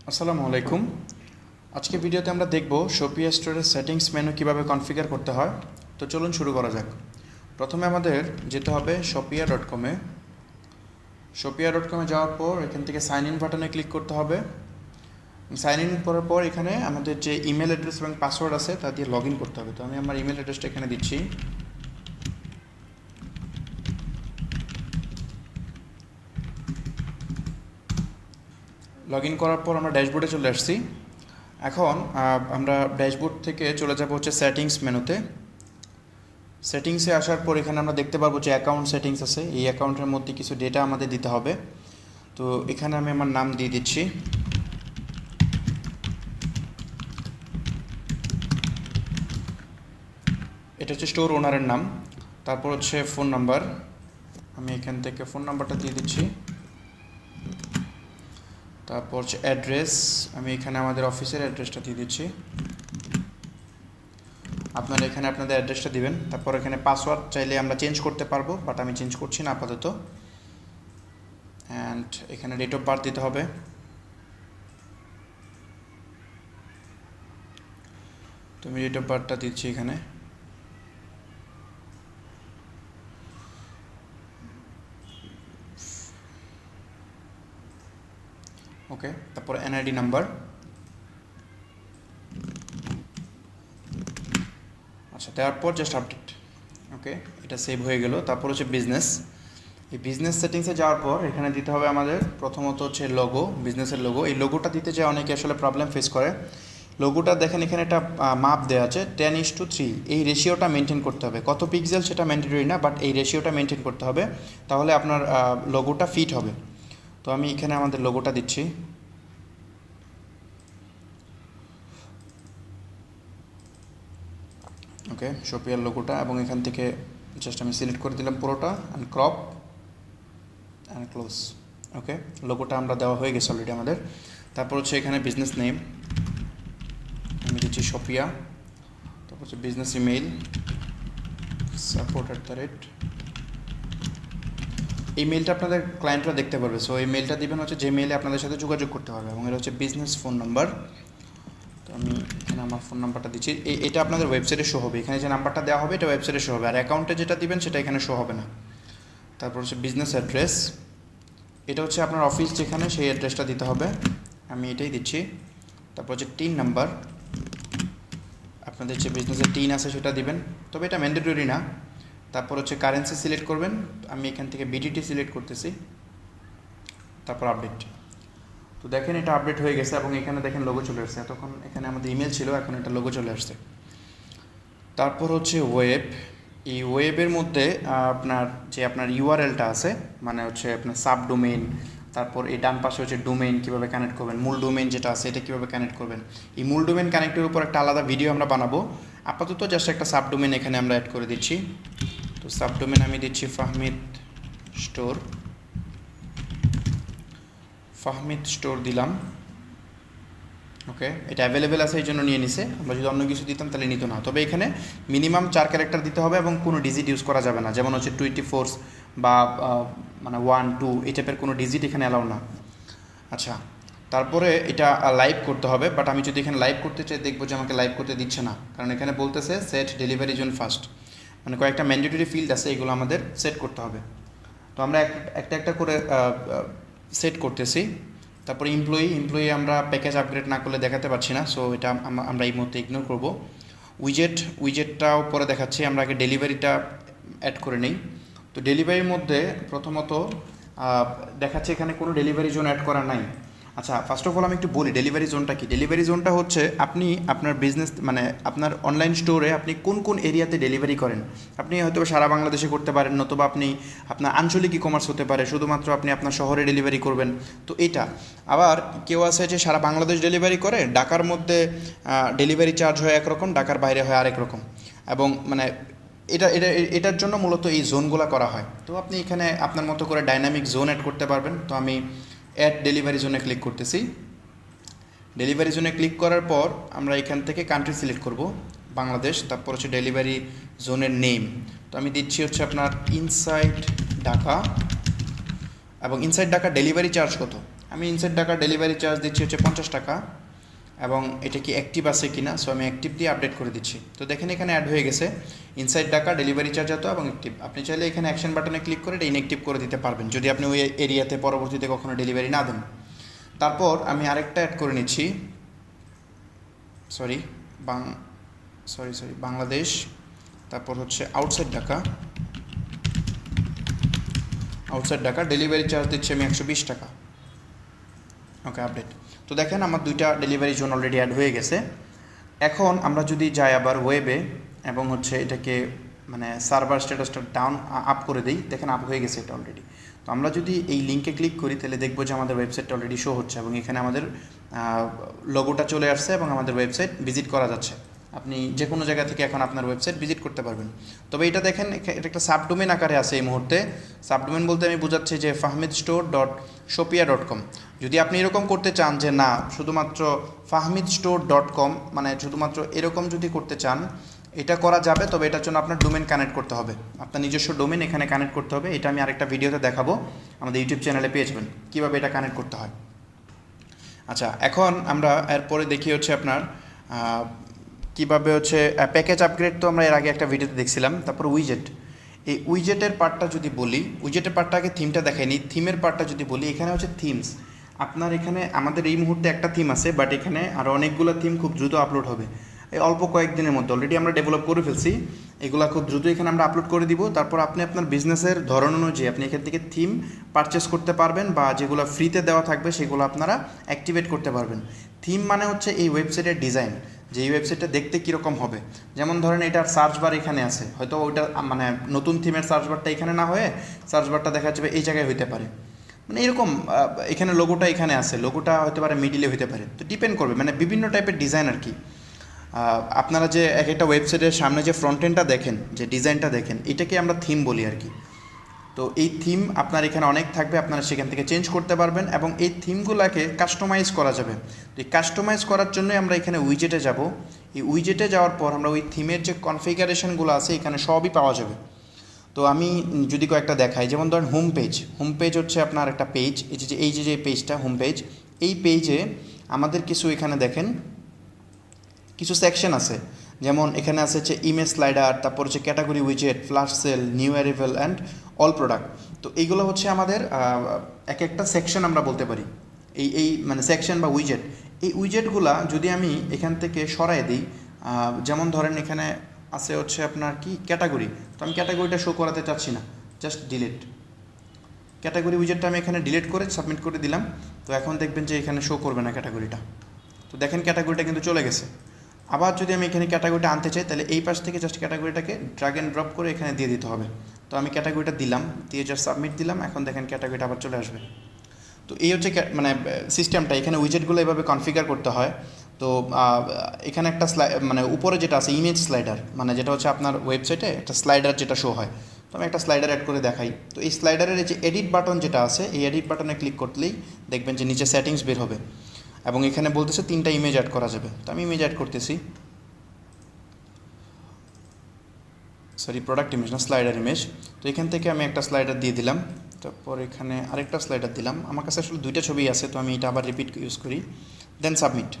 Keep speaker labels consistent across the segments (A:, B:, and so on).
A: আসসালামু আলাইকুম। আজকে ভিডিওতে আমরা দেখব সোপিয়া স্টোরের সেটিংস মেনু কিভাবে কনফিগার করতে হয়। তো চলুন শুরু করা যাক। প্রথমে আমাদের যেতে হবে soppiya.com-এ। soppiya.com-এ যাওয়ার পর এখান থেকে সাইন ইন বাটনে ক্লিক করতে হবে। সাইন ইন করার পর এখানে আমাদের যে ইমেল অ্যাড্রেস এবং পাসওয়ার্ড আছে তা দিয়ে লগ ইন করতে হবে। তো আমি আমার ইমেল অ্যাড্রেসটা এখানে দিচ্ছি। লগ ইন করার পর আমরা ড্যাশবোর্ডে চলে আসছি। এখন আমরা ড্যাশবোর্ড থেকে চলে যাব হচ্ছে সেটিংস মেনুতে। সেটিংসে আসার পর এখানে আমরা দেখতে পারবো যে অ্যাকাউন্ট সেটিংস আছে। এই অ্যাকাউন্টের মধ্যে কিছু ডেটা আমাদের দিতে হবে। তো এখানে আমি আমার নাম দিয়ে দিচ্ছি। এটা হচ্ছে স্টোর ওনারের নাম। তারপর হচ্ছে ফোন নাম্বার, আমি এখান থেকে ফোন নাম্বারটা দিয়ে দিচ্ছি। তারপর হচ্ছে অ্যাড্রেস, আমি এখানে আমাদের অফিসের অ্যাড্রেসটা দিয়ে দিচ্ছি। আপনারা এখানে আপনাদের অ্যাড্রেসটা দিবেন। তারপর এখানে পাসওয়ার্ড চাইলে আমরা চেঞ্জ করতে পারবো, বাট আমি চেঞ্জ করছি না আপাতত। অ্যান্ড এখানে ডেট অফ বার্থ দিতে হবে। তো আমি ডেট অফ বার্থটা দিচ্ছি এখানে। ওকে, তারপর এনআইডি নাম্বার। আচ্ছা, তারপর জাস্ট আপডেট। ওকে, এটা সেভ হয়ে গেল। তারপর হচ্ছে বিজনেস। এই বিজনেস সেটিংসে যাওয়ার পর এখানে দিতে হবে আমাদের প্রথমত হচ্ছে লোগো, বিজনেসের লোগো। এই লোগোটা দিতে যে অনেকে আসলে প্রবলেম ফেস করে। লোগোটা দেখেন এখানে একটা মাপ দেওয়া আছে 10:3। এই রেশিওটা মেনটেন করতে হবে। কত পিক্সেল সেটা ম্যান্ডেটরি না, বাট এই রেশিওটা মেনটেন করতে হবে, তাহলে আপনার লোগোটা ফিট হবে। তো আমি এখানে আমাদের লোগোটা দিচ্ছি। ওকে, সোপিয়ার লোগোটা, এবং এখান থেকে জাস্ট আমি সিলেক্ট করে দিলাম পুরোটা, অ্যান্ড ক্রপ অ্যান্ড ক্লোজ। ওকে, লোগোটা আমরা দেওয়া হয়ে গেছে অলরেডি আমাদের। তারপর হচ্ছে এখানে বিজনেস নেম আমি দিচ্ছি সোপিয়া। তারপর হচ্ছে বিজনেস ইমেইল support@। এই মেলটা আপনাদের ক্লায়েন্টরা দেখতে পারবে। সো এই মেলটা দিবেন হচ্ছে যে মেইলে আপনাদের সাথে যোগাযোগ করতে পারবে, এবং এটা হচ্ছে বিজনেস ফোন নাম্বার। তো আমি এখানে আমার ফোন নাম্বারটা দিচ্ছি। এটা আপনাদের ওয়েবসাইটে শো হবে। এখানে যে নাম্বারটা দেওয়া হবে এটা ওয়েবসাইটে শো হবে, আর অ্যাকাউন্টে যেটা দিবেন সেটা এখানে শো হবে না। তারপর হচ্ছে বিজনেস অ্যাড্রেস, এটা হচ্ছে আপনার অফিস যেখানে, সেই অ্যাড্রেসটা দিতে হবে। আমি এটাই দিচ্ছি। তারপর হচ্ছে টিন নাম্বার, আপনাদের যে বিজনেসের টিন আছে সেটা দিবেন, তবে এটা ম্যান্ডেটরি না। তারপর হচ্ছে কারেন্সি সিলেক্ট করবেন। আমি এখান থেকে বিটিটি সিলেক্ট করতেছি। তারপর আপডেট। তো দেখেন এটা আপডেট হয়ে গেছে, এবং এখানে দেখেন লোগো চলে আসছে। এতক্ষণ এখানে আমাদের ইমেল ছিল, এখন এটা লোগো চলে আসছে। তারপর হচ্ছে ওয়েব। এই ওয়েবের মধ্যে আপনার ইউআরএলটা আছে, মানে হচ্ছে আপনার সাব ডোমেইন। তারপর এই ডান পাশে হচ্ছে ডোমেইন কীভাবে কানেক্ট করবেন, মূল ডোমেইন যেটা আছে এটা কীভাবে কানেক্ট করবেন। এই মূল ডোমেইন কানেক্টের উপর একটা আলাদা ভিডিও আমরা বানাবো। আপাতত জাস্ট একটা সাব ডোমেইন এখানে আমরা অ্যাড করে দিচ্ছি। তো সাব ডোমেইন আমি দিচ্ছি ফাহমিদ স্টোর দিলাম। ওকে, এটা অ্যাভেলেবেল আছে এই জন্য নিয়ে নিছে। আমরা যদি অন্য কিছু দিতাম তাহলে নিত না। তবে এখানে মিনিমাম 4 ক্যারেক্টার দিতে হবে, এবং কোনো ডিজিট ইউজ করা যাবে না, যেমন হচ্ছে 24 বা মানে 1 2 এই টাইপের কোনো ডিজিট এখানে অ্যালাউ না। আচ্ছা, তারপরে এটা লাইভ করতে হবে, বাট আমি যদি এখানে লাইভ করতে চাই দেখবো যে আমাকে লাইভ করতে দিচ্ছে না, কারণ এখানে বলতেছে সেট ডেলিভারি জোন ফার্স্ট। মানে কয়েকটা ম্যান্ডেটরি ফিল্ড আছে, এগুলো আমাদের সেট করতে হবে। তো আমরা একটা করে সেট করতেছি। তারপর এমপ্লয়ি আমরা প্যাকেজ আপগ্রেড না করলে দেখাতে পারছি না, সো এটা আমরা এই মুহূর্তে ইগনোর করব। উইজেটটাও পরে দেখাচ্ছি। আমরা আগে ডেলিভারিটা অ্যাড করে নিই। তো ডেলিভারির মধ্যে প্রথমত দেখাচ্ছে এখানে কোনো ডেলিভারি জোন অ্যাড করা নাই। আচ্ছা, ফার্স্ট অফ অল আমি একটু বলি ডেলিভারি জোনটা কি। ডেলিভারি জোনটা হচ্ছে আপনি আপনার বিজনেস, মানে আপনার অনলাইন স্টোরে আপনি কোন কোন এরিয়াতে ডেলিভারি করেন। আপনি হয়তো সারা বাংলাদেশে করতে পারেন, নতুবা আপনি আপনার আঞ্চলিক ই কমার্স হতে পারে, শুধুমাত্র আপনি আপনার শহরে ডেলিভারি করবেন। তো এটা আবার কেউ আছে যে সারা বাংলাদেশ ডেলিভারি করে, ঢাকার মধ্যে ডেলিভারি চার্জ হয় একরকম, ঢাকার বাইরে হয় আরেক রকম, এবং মানে এটার জন্য মূলত এই জোনগুলো করা হয়। তো আপনি এখানে আপনার মতো করে ডাইনামিক জোন অ্যাড করতে পারবেন। তো আমি অ্যাড ডেলিভারি জোনে ক্লিক করতেছি। ডেলিভারি জোনে ক্লিক করার পর আমরা এখান থেকে কান্ট্রি সিলেক্ট করব, বাংলাদেশ। তারপর হচ্ছে ডেলিভারি জোনের নেম। তো আমি দিচ্ছি হচ্ছে আপনার ইনসাইড ঢাকা, এবং ইনসাইড ঢাকা ডেলিভারি চার্জ কত আমি ইনসাইড ঢাকা ডেলিভারি চার্জ দিচ্ছি হচ্ছে 50 টাকা, এবং এটা কি অ্যাক্টিভ আছে কিনা, সো আমি অ্যাক্টিভ দিয়ে আপডেট করে দিচ্ছি। তো দেখেন এখানে অ্যাড হয়ে গেছে ইনসাইড ঢাকা ডেলিভারি চার্জ এত এবং অ্যাক্টিভ। আপনি চাইলে এখানে অ্যাকশন বাটনে ক্লিক করে এটা ইনঅ্যাক্টিভ করে দিতে পারবেন যদি আপনি ওই এরিয়াতে পরবর্তীতে কখনো ডেলিভারি না দেন। তারপর আমি আরেকটা অ্যাড করে নিচ্ছি, বাংলাদেশ, তারপর হচ্ছে আউটসাইড ঢাকা ডেলিভারি চার্জ দিচ্ছি আমি 120 টাকা। ওকে, আপডেট। তো দেখেন আমার 2টা ডেলিভারি জোন অলরেডি অ্যাড হয়ে গেছে। এখন আমরা যদি যাই আবার ওয়েবে এবং হচ্ছে এটাকে মানে সার্ভার স্ট্যাটাসটা ডাউন আপ করে দিই, দেখেন আপ হয়ে গেছে এটা অলরেডি। তো আমরা যদি এই লিঙ্কে ক্লিক করি তাহলে দেখবো যে আমাদের ওয়েবসাইটটা অলরেডি শো হচ্ছে এবং এখানে আমাদের লোগোটা চলে আসছে এবং আমাদের ওয়েবসাইট ভিজিট করা যাচ্ছে। আপনি যে কোনো জায়গা থেকে এখন আপনার ওয়েবসাইট ভিজিট করতে পারবেন। তবে এটা দেখেন এটা একটা সাবডোমেন আকারে আছে এই মুহূর্তে। সাবডোমেন বলতে আমি বোঝাচ্ছি যে fahmidstore.soppiya.com। যদি আপনি এরকম করতে চান যে না শুধুমাত্র fahmidstore.com মানে শুধুমাত্র এরকম যদি করতে চান এটা করা যাবে, তবে এটার জন্য আপনার ডোমেন কানেক্ট করতে হবে, আপনার নিজস্ব ডোমেন এখানে কানেক্ট করতে হবে। এটা আমি আরেকটা ভিডিওতে দেখাবো, আমাদের ইউটিউব চ্যানেলে পেয়ে যাবেন কীভাবে এটা কানেক্ট করতে হয়। আচ্ছা, এখন আমরা এরপরে দেখি হচ্ছে আপনার কীভাবে হচ্ছে প্যাকেজ আপগ্রেড। তো আমরা এর আগে একটা ভিডিওতে দেখছিলাম। তারপর উইজেট, এই উইজেটের পার্টটা যদি বলি, উইজেটের পার্টটা আগে থিমটা দেখাইনি, থিমের পার্টটা যদি বলি, এখানে হচ্ছে থিমস। আপনার এখানে আমাদের এই মুহূর্তে একটা থিম আছে, বাট এখানে আরও অনেকগুলো থিম খুব দ্রুত আপলোড হবে এই অল্প কয়েকদিনের মধ্যে। অলরেডি আমরা ডেভেলপ করে ফেলছি, এগুলো খুব দ্রুত এখানে আমরা আপলোড করে দিব। তারপর আপনি আপনার বিজনেসের ধরন অনুযায়ী আপনি এখান থেকে থিম পারচেস করতে পারবেন, বা যেগুলো ফ্রিতে দেওয়া থাকবে সেগুলো আপনারা অ্যাক্টিভেট করতে পারবেন। থিম মানে হচ্ছে এই ওয়েবসাইটের ডিজাইন, যে এই ওয়েবসাইটটা দেখতে কীরকম হবে। যেমন ধরেন এটার সার্চ বার এখানে আছে, হয়তো ওইটা মানে নতুন থিমের সার্চ বারটা এখানে না হয়ে সার্চ বারটা দেখা যাবে এই জায়গায় হইতে পারে, মানে এরকম এখানে লোগোটা এখানে আছে, লোগোটা হতে পারে মিডিলে হইতে পারে। তো ডিপেন্ড করবে, মানে বিভিন্ন টাইপের ডিজাইন আর কি। আপনারা যে এক একটা ওয়েবসাইটের সামনে যে ফ্রন্ট এন্ডটা দেখেন, যে ডিজাইনটা দেখেন, এটাকে আমরা থিম বলি আর কি। তো এই থিম আপনার এখানে অনেক থাকবে, আপনারা সেখান থেকে চেঞ্জ করতে পারবেন এবং এই থিমগুলোকে কাস্টমাইজ করা যাবে। তো এই কাস্টমাইজ করার জন্যই আমরা এখানে উইজেটে যাব। এই উইজেটে যাওয়ার পর আমরা ওই থিমের যে কনফিগারেশনগুলো আছে এখানে সবই পাওয়া যাবে। তো আমি যদি কয়েকটা দেখাই, যেমন ধরেন হোম পেজ হচ্ছে আপনার একটা পেজ, এই যে পেজটা হোম পেজ, এই পেজে আমাদের কিছু এখানে দেখেন কিছু সেকশন আছে। যেমন এখানে আছে হচ্ছে ইমেজ স্লাইডার, তারপর হচ্ছে ক্যাটাগরি উইজেট, flash sale, new arrival and all product. তো এইগুলো হচ্ছে আমাদের এক একটা সেকশন আমরা বলতে পারি, এই মানে সেকশন বা উইজেট। এই উইজেটগুলা যদি আমি এখান থেকে সরাই দিই, যেমন ধরেন এখানে আছে হচ্ছে আপনার কি ক্যাটাগরি, তো আমি ক্যাটাগরিটা শো করাতে চাচ্ছি না, জাস্ট ডিলিট। ক্যাটাগরি উইজেটটা আমি এখানে ডিলিট করে সাবমিট করে দিলাম। তো এখন দেখবেন যে এখানে শো করবে না ক্যাটাগরিটা। তো দেখেন ক্যাটাগরিটা কিন্তু চলে গেছে। আবার যদি আমি এখানে ক্যাটাগরিটা আনতে চাই তাহলে এই পাশ থেকে জাস্ট ক্যাটাগরিটাকে ড্র্যাগ অ্যান্ড ড্রপ করে এখানে দিয়ে দিতে হবে। তো আমি ক্যাটাগরিটা দিলাম, দিয়ে জাস্ট সাবমিট দিলাম, এখন দেখেন ক্যাটাগরিটা আবার চলে আসবে। তো এই হচ্ছে মানে সিস্টেমটা, এখানে উইজেটগুলো এভাবে কনফিগার করতে হয়। তো এখানে একটা মানে উপরে যেটা আছে ইমেজ স্লাইডার, মানে যেটা হচ্ছে আপনার ওয়েবসাইটে একটা স্লাইডার যেটা শো হয়। তো আমি একটা স্লাইডার অ্যাড করে দেখাই। তো এই স্লাইডারের যে এডিট বাটন যেটা আছে, এই এডিট বাটনে ক্লিক করলেই দেখবেন যে নিচে সেটিংস বের হবে এবং এখানে বলতেছে 3টা ইমেজ অ্যাড করা যাবে। তো আমি ইমেজ অ্যাড করতেছি, প্রোডাক্ট ইমেজ না, স্লাইডার ইমেজ। তো এখান থেকে আমি একটা স্লাইডার দিয়ে দিলাম, তারপর এখানে আরেকটা স্লাইডার দিলাম। আমার কাছে আসলে 2টা ছবি আছে, তো আমি এটা আবার রিপিট ইউজ করি, দেন সাবমিট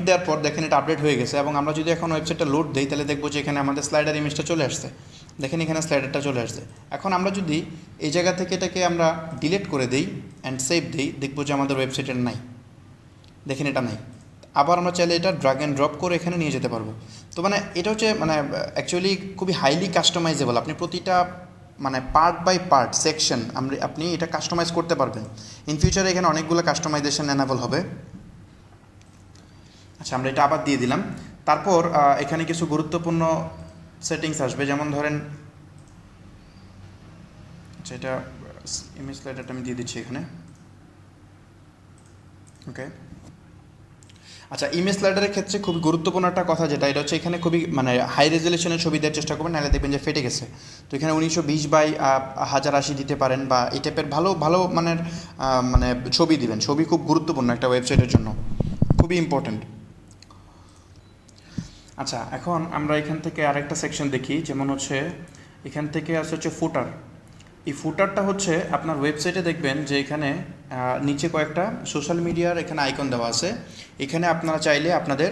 A: দেওয়ার পর দেখেন এটা আপডেট হয়ে গেছে। এবং আমরা যদি এখন ওয়েবসাইটটা লোড দিই তাহলে দেখবো যে এখানে আমাদের স্লাইডার ইমেজটা চলে আসছে। দেখেন এখানে স্লাইডারটা চলে আসছে। এখন আমরা যদি এই জায়গা থেকে এটাকে আমরা ডিলিট করে দিই অ্যান্ড সেভ দিই, দেখবো যে আমাদের ওয়েবসাইটের নাই, দেখেন এটা নাই। আবার আমরা চাইলে এটা ড্র্যাগ অ্যান্ড ড্রপ করে এখানে নিয়ে যেতে পারবো। তো মানে এটা হচ্ছে মানে অ্যাকচুয়ালি খুবই হাইলি কাস্টমাইজেবল। আপনি প্রতিটা মানে পার্ট বাই পার্ট সেকশন আপনি এটা কাস্টমাইজ করতে পারবেন। ইন ফিউচারে এখানে অনেকগুলো কাস্টমাইজেশন এনাবল হবে। আচ্ছা, আমরা এটা আবার দিয়ে দিলাম। তারপর এখানে কিছু গুরুত্বপূর্ণ সেটিংস আসবে, যেমন ধরেন আচ্ছা এটা ইমেজ স্লাইডারটা আমি দিয়ে দিচ্ছি এখানে। ওকে, আচ্ছা ইমেজ স্লাইডারের ক্ষেত্রে খুব গুরুত্বপূর্ণ একটা কথা যেটা, এটা হচ্ছে এখানে খুবই মানে হাই রেজলিউশনের ছবি দেওয়ার চেষ্টা করবেন, নাহলে দেখবেন যে ফেটে গেছে। তো এখানে 1920x1080 দিতে পারেন, বা এই টাইপের ভালো মানের মানে ছবি দিবেন। ছবি খুব গুরুত্বপূর্ণ একটা ওয়েবসাইটের জন্য, খুবই ইম্পর্ট্যান্ট। আচ্ছা, এখন আমরা এখান থেকে আরেকটা সেকশন দেখি, যেমন হচ্ছে এখান থেকে আছে হচ্ছে ফুটার। এই ফুটারটা হচ্ছে আপনার ওয়েবসাইটে দেখবেন যে এখানে নিচে কয়েকটা সোশ্যাল মিডিয়ার এখানে আইকন দেওয়া আছে। এখানে আপনারা চাইলে আপনাদের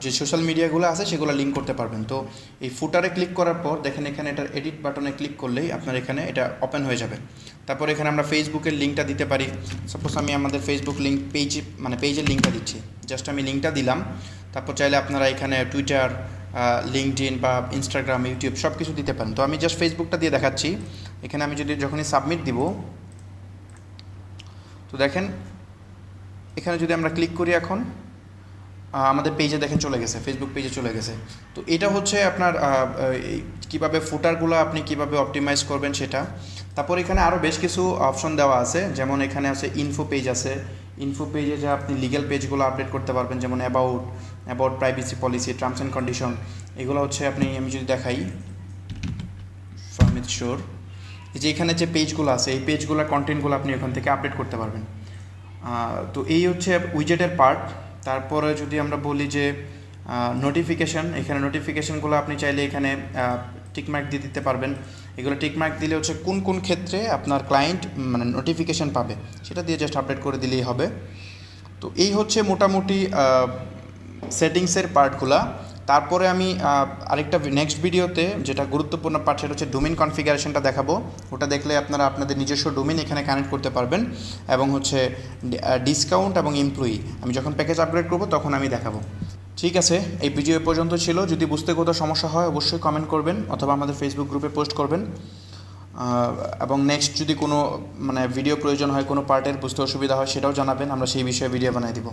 A: যে সোশ্যাল মিডিয়াগুলো আছে সেগুলো লিঙ্ক করতে পারবেন। তো এই ফুটারে ক্লিক করার পর দেখেন এখানে এটার এডিট বাটনে ক্লিক করলেই আপনার এখানে এটা ওপেন হয়ে যাবে। তারপর এখানে আমরা ফেসবুকের লিঙ্কটা দিতে পারি। সাপোজ আমি আমাদের ফেসবুক লিঙ্ক পেজের লিঙ্কটা দিচ্ছি, জাস্ট আমি লিঙ্কটা দিলাম। তারপর চাইলে আপনারা এখানে টুইটার, লিঙ্কডইন বা ইনস্টাগ্রাম, ইউটিউব সব কিছু দিতে পারেন। তো আমি জাস্ট ফেসবুকটা দিয়ে দেখাচ্ছি। এখানে আমি যদি যখনই সাবমিট দিব, তো দেখেন এখানে যদি আমরা ক্লিক করি এখন আমাদের পেজে দেখেন চলে গেছে, ফেসবুক পেজে চলে গেছে। তো এটা হচ্ছে আপনার কীভাবে ফুটারগুলো আপনি কিভাবে অপটিমাইজ করবেন সেটা। তারপর এখানে আরও বেশ কিছু অপশন দেওয়া আছে, যেমন এখানে আছে ইনফো পেজ আছে। ইনফো পেজে যে আপনি লিগ্যাল পেজগুলো আপডেট করতে পারবেন, যেমন about privacy policy, terms and condition. এগুলো হচ্ছে আমি যদি দেখাই ফার্মিত শোর, যে এখানে যে পেজগুলো আছে এই পেজগুলোর কন্টেন্টগুলো আপনি এখান থেকে আপডেট করতে পারবেন। তো এই হচ্ছে উইজেটের পার্ট। তারপরে যদি আমরা বলি যে নোটিফিকেশান, এখানে নোটিফিকেশানগুলো আপনি চাইলে এখানে টিকমার্ক দিয়ে দিতে পারবেন। এগুলো টিকমার্ক দিলে হচ্ছে কোন কোন ক্ষেত্রে আপনার ক্লায়েন্ট মানে নোটিফিকেশান পাবে সেটা দিয়ে জাস্ট আপডেট করে দিলেই হবে। তো এই হচ্ছে মোটামুটি সেটিংসের পার্টগুলা। তারপরে আমি আরেকটা নেক্সট ভিডিওতে যেটা গুরুত্বপূর্ণ পার্ট সেটা হচ্ছে ডোমেইন কনফিগারেশনটা দেখাবো। ওটা দেখলে আপনারা আপনাদের নিজস্ব ডোমেইন এখানে কানেক্ট করতে পারবেন, এবং হচ্ছে ডিসকাউন্ট এবং এমপ্লয়ি আমি যখন প্যাকেজ আপগ্রেড করবো তখন আমি দেখাবো। ঠিক আছে, এই ভিডিও পর্যন্ত ছিল। যদি বুঝতে কোথাও সমস্যা হয় অবশ্যই কমেন্ট করবেন অথবা আমাদের ফেসবুক গ্রুপে পোস্ট করবেন। এবং নেক্সট যদি কোনো ভিডিও প্রয়োজন হয়, কোনো পার্টের বুঝতে অসুবিধা হয় সেটাও জানাবেন, আমরা সেই বিষয়ে ভিডিও বানিয়ে দিব।